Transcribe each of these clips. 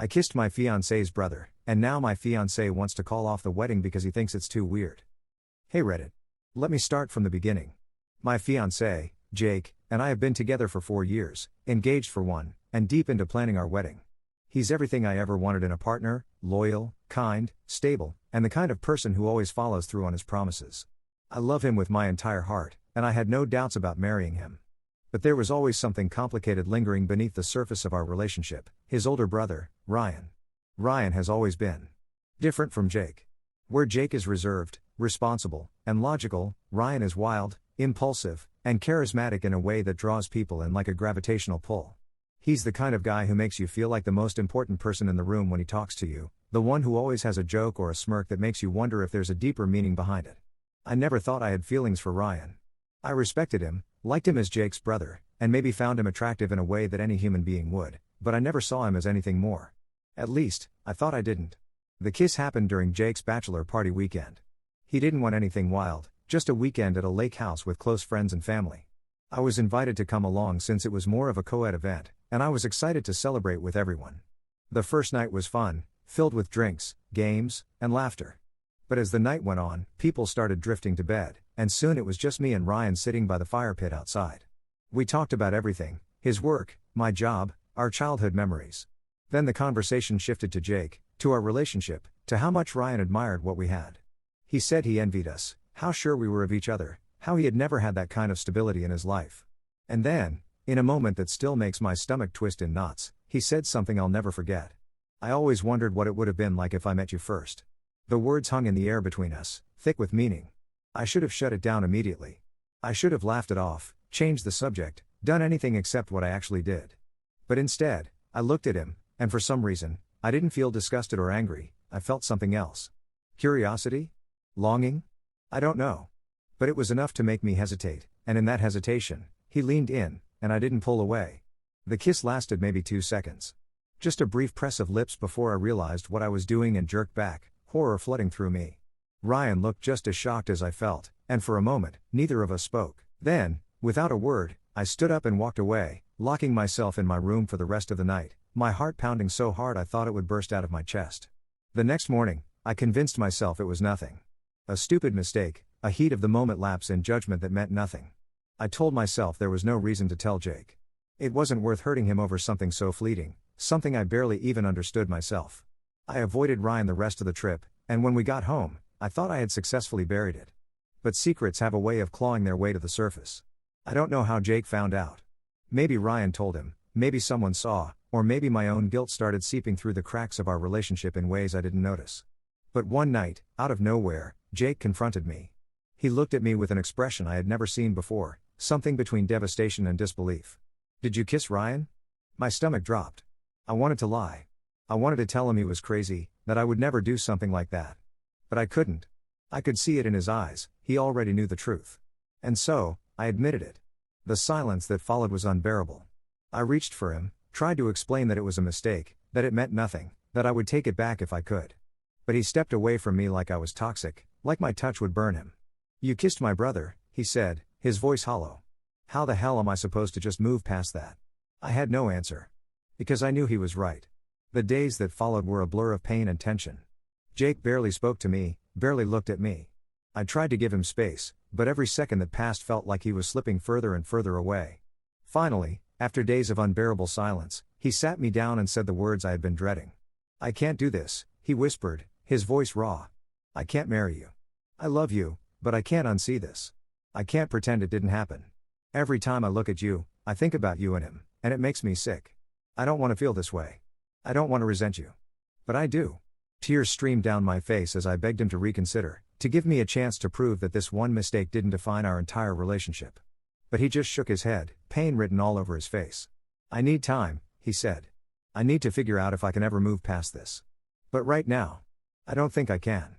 I kissed my fiancé's brother, and now my fiancé wants to call off the wedding because he thinks it's too weird. Hey Reddit. Let me start from the beginning. My fiancé, Jake, and I have been together for 4 years, engaged for 1, and deep into planning our wedding. He's everything I ever wanted in a partner: loyal, kind, stable, and the kind of person who always follows through on his promises. I love him with my entire heart, and I had no doubts about marrying him. But there was always something complicated lingering beneath the surface of our relationship: his older brother, Ryan. Ryan has always been different from Jake. Where Jake is reserved, responsible, and logical, Ryan is wild, impulsive, and charismatic in a way that draws people in like a gravitational pull. He's the kind of guy who makes you feel like the most important person in the room when he talks to you, the one who always has a joke or a smirk that makes you wonder if there's a deeper meaning behind it. I never thought I had feelings for Ryan. I respected him, liked him as Jake's brother, and maybe found him attractive in a way that any human being would, but I never saw him as anything more. At least, I thought I didn't. The kiss happened during Jake's bachelor party weekend. He didn't want anything wild, just a weekend at a lake house with close friends and family. I was invited to come along since it was more of a co-ed event, and I was excited to celebrate with everyone. The first night was fun, filled with drinks, games, and laughter. But as the night went on, people started drifting to bed, and soon it was just me and Ryan sitting by the fire pit outside. We talked about everything: his work, my job, our childhood memories. Then the conversation shifted to Jake, to our relationship, to how much Ryan admired what we had. He said he envied us, how sure we were of each other, how he had never had that kind of stability in his life. And then, in a moment that still makes my stomach twist in knots, he said something I'll never forget. I always wondered what it would have been like if I met you first. The words hung in the air between us, thick with meaning. I should have shut it down immediately. I should have laughed it off, changed the subject, done anything except what I actually did. But instead, I looked at him, and for some reason, I didn't feel disgusted or angry. I felt something else. Curiosity? Longing? I don't know. But it was enough to make me hesitate, and in that hesitation, he leaned in, and I didn't pull away. The kiss lasted maybe 2 seconds. Just a brief press of lips before I realized what I was doing and jerked back, horror flooding through me. Ryan looked just as shocked as I felt, and for a moment, neither of us spoke. Then, without a word, I stood up and walked away, locking myself in my room for the rest of the night, my heart pounding so hard I thought it would burst out of my chest. The next morning, I convinced myself it was nothing. A stupid mistake, a heat of the moment lapse in judgment that meant nothing. I told myself there was no reason to tell Jake. It wasn't worth hurting him over something so fleeting, something I barely even understood myself. I avoided Ryan the rest of the trip, and when we got home, I thought I had successfully buried it. But secrets have a way of clawing their way to the surface. I don't know how Jake found out. Maybe Ryan told him, maybe someone saw, or maybe my own guilt started seeping through the cracks of our relationship in ways I didn't notice. But one night, out of nowhere, Jake confronted me. He looked at me with an expression I had never seen before, something between devastation and disbelief. "Did you kiss Ryan?" My stomach dropped. I wanted to lie. I wanted to tell him he was crazy, that I would never do something like that. But I couldn't. I could see it in his eyes, he already knew the truth. And so, I admitted it. The silence that followed was unbearable. I reached for him, tried to explain that it was a mistake, that it meant nothing, that I would take it back if I could. But he stepped away from me like I was toxic, like my touch would burn him. "You kissed my brother," he said, his voice hollow. How the hell am I supposed to just move past that? I had no answer. Because I knew he was right. The days that followed were a blur of pain and tension. Jake barely spoke to me, barely looked at me. I tried to give him space, but every second that passed felt like he was slipping further and further away. Finally, after days of unbearable silence, he sat me down and said the words I had been dreading. "I can't do this," he whispered, his voice raw. "I can't marry you. I love you, but I can't unsee this. I can't pretend it didn't happen. Every time I look at you, I think about you and him, and it makes me sick. I don't want to feel this way. I don't want to resent you. But I do." Tears streamed down my face as I begged him to reconsider, to give me a chance to prove that this one mistake didn't define our entire relationship. But he just shook his head, pain written all over his face. "I need time," he said. "I need to figure out if I can ever move past this. But right now, I don't think I can."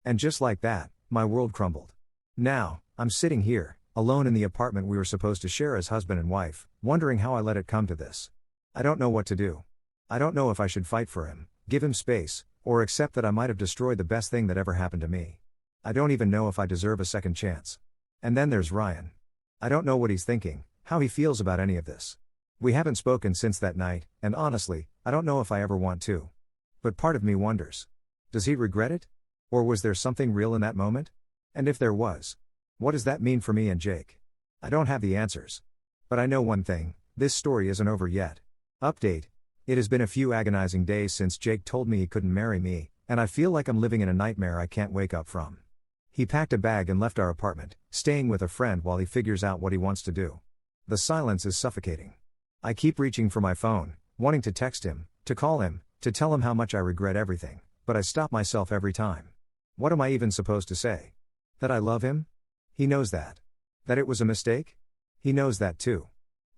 And just like that, my world crumbled. Now, I'm sitting here, alone in the apartment we were supposed to share as husband and wife, wondering how I let it come to this. I don't know what to do. I don't know if I should fight for him, give him space, or accept that I might have destroyed the best thing that ever happened to me. I don't even know if I deserve a second chance. And then there's Ryan. I don't know what he's thinking, how he feels about any of this. We haven't spoken since that night, and honestly, I don't know if I ever want to. But part of me wonders. Does he regret it? Or was there something real in that moment? And if there was, what does that mean for me and Jake? I don't have the answers. But I know one thing, this story isn't over yet. Update. It has been a few agonizing days since Jake told me he couldn't marry me, and I feel like I'm living in a nightmare I can't wake up from. He packed a bag and left our apartment, staying with a friend while he figures out what he wants to do. The silence is suffocating. I keep reaching for my phone, wanting to text him, to call him, to tell him how much I regret everything, but I stop myself every time. What am I even supposed to say? That I love him? He knows that. That it was a mistake? He knows that too.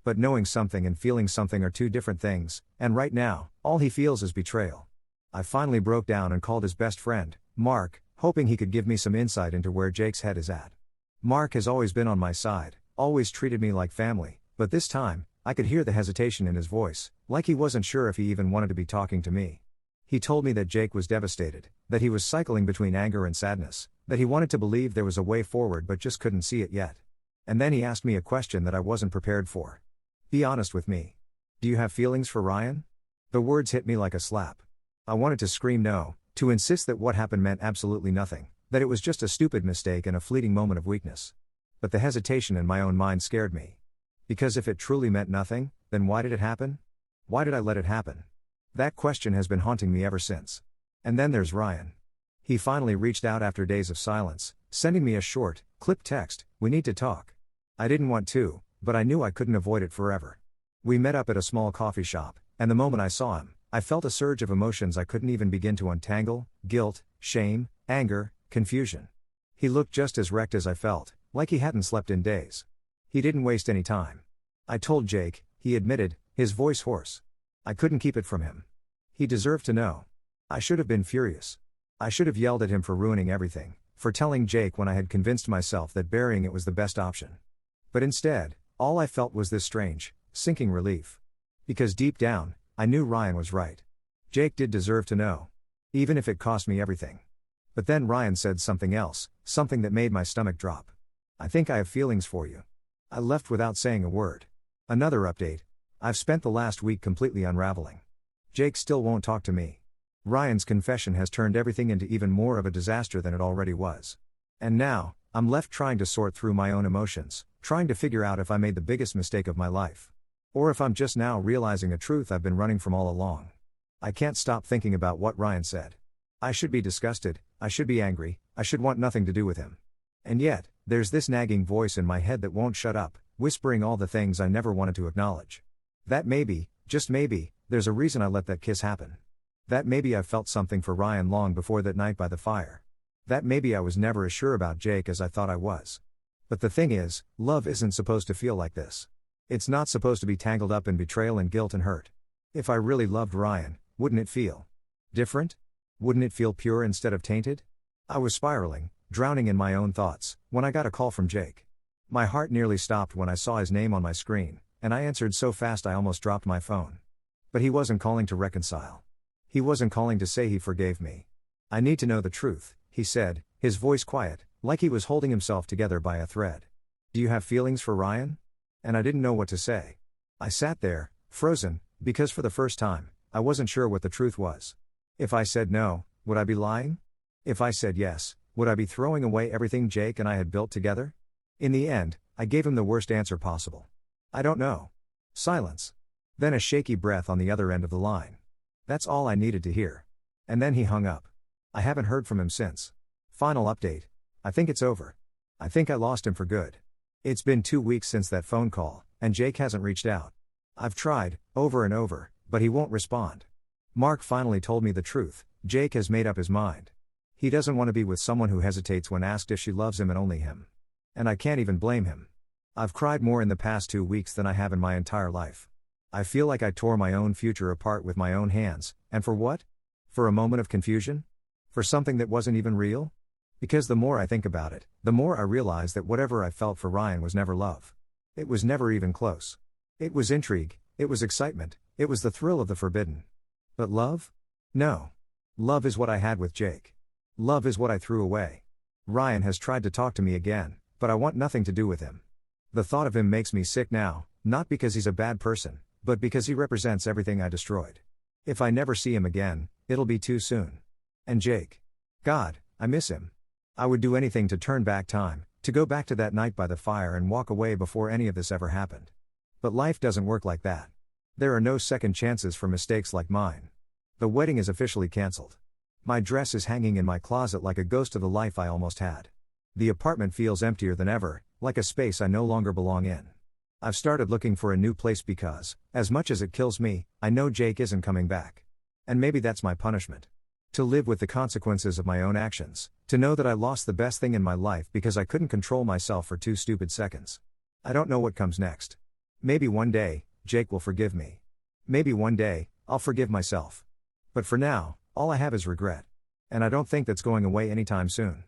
But knowing something and feeling something are two different things, and right now, all he feels is betrayal. I finally broke down and called his best friend, Mark, hoping he could give me some insight into where Jake's head is at. Mark has always been on my side, always treated me like family, but this time, I could hear the hesitation in his voice, like he wasn't sure if he even wanted to be talking to me. He told me that Jake was devastated, that he was cycling between anger and sadness, that he wanted to believe there was a way forward but just couldn't see it yet. And then he asked me a question that I wasn't prepared for. Be honest with me. Do you have feelings for Ryan? The words hit me like a slap. I wanted to scream no, to insist that what happened meant absolutely nothing, that it was just a stupid mistake and a fleeting moment of weakness. But the hesitation in my own mind scared me. Because if it truly meant nothing, then why did it happen? Why did I let it happen? That question has been haunting me ever since. And then there's Ryan. He finally reached out after days of silence, sending me a short, clipped text, "We need to talk." I didn't want to, but I knew I couldn't avoid it forever. We met up at a small coffee shop, and the moment I saw him, I felt a surge of emotions I couldn't even begin to untangle: guilt, shame, anger, confusion. He looked just as wrecked as I felt, like he hadn't slept in days. He didn't waste any time. I told Jake, he admitted, his voice hoarse. I couldn't keep it from him. He deserved to know. I should have been furious. I should have yelled at him for ruining everything, for telling Jake when I had convinced myself that burying it was the best option. But instead, all I felt was this strange, sinking relief. Because deep down, I knew Ryan was right. Jake did deserve to know. Even if it cost me everything. But then Ryan said something else, something that made my stomach drop. "I think I have feelings for you." I left without saying a word. Another update. I've spent the last week completely unraveling. Jake still won't talk to me. Ryan's confession has turned everything into even more of a disaster than it already was. And now, I'm left trying to sort through my own emotions, trying to figure out if I made the biggest mistake of my life. Or if I'm just now realizing a truth I've been running from all along. I can't stop thinking about what Ryan said. I should be disgusted, I should be angry, I should want nothing to do with him. And yet, there's this nagging voice in my head that won't shut up, whispering all the things I never wanted to acknowledge. That maybe, just maybe, there's a reason I let that kiss happen. That maybe I felt something for Ryan long before that night by the fire. That maybe I was never as sure about Jake as I thought I was. But the thing is, love isn't supposed to feel like this. It's not supposed to be tangled up in betrayal and guilt and hurt. If I really loved Ryan, wouldn't it feel different? Wouldn't it feel pure instead of tainted? I was spiraling, drowning in my own thoughts, when I got a call from Jake. My heart nearly stopped when I saw his name on my screen, and I answered so fast I almost dropped my phone. But he wasn't calling to reconcile. He wasn't calling to say he forgave me. "I need to know the truth," he said, his voice quiet, like he was holding himself together by a thread. "Do you have feelings for Ryan?" And I didn't know what to say. I sat there, frozen, because for the first time, I wasn't sure what the truth was. If I said no, would I be lying? If I said yes, would I be throwing away everything Jake and I had built together? In the end, I gave him the worst answer possible. "I don't know." Silence. Then a shaky breath on the other end of the line. That's all I needed to hear. And then he hung up. I haven't heard from him since. Final update. I think it's over. I think I lost him for good. It's been 2 weeks since that phone call, and Jake hasn't reached out. I've tried, over and over, but he won't respond. Mark finally told me the truth. Jake has made up his mind. He doesn't want to be with someone who hesitates when asked if she loves him and only him. And I can't even blame him. I've cried more in the past 2 weeks than I have in my entire life. I feel like I tore my own future apart with my own hands, and for what? For a moment of confusion? For something that wasn't even real? Because the more I think about it, the more I realize that whatever I felt for Ryan was never love. It was never even close. It was intrigue, it was excitement, it was the thrill of the forbidden. But love? No. Love is what I had with Jake. Love is what I threw away. Ryan has tried to talk to me again, but I want nothing to do with him. The thought of him makes me sick now, not because he's a bad person, but because he represents everything I destroyed. If I never see him again, it'll be too soon. And Jake. God, I miss him. I would do anything to turn back time, to go back to that night by the fire and walk away before any of this ever happened. But life doesn't work like that. There are no second chances for mistakes like mine. The wedding is officially cancelled. My dress is hanging in my closet like a ghost of the life I almost had. The apartment feels emptier than ever, like a space I no longer belong in. I've started looking for a new place because, as much as it kills me, I know Jake isn't coming back. And maybe that's my punishment. To live with the consequences of my own actions, to know that I lost the best thing in my life because I couldn't control myself for 2 stupid seconds. I don't know what comes next. Maybe one day, Jake will forgive me. Maybe one day, I'll forgive myself. But for now, all I have is regret. And I don't think that's going away anytime soon.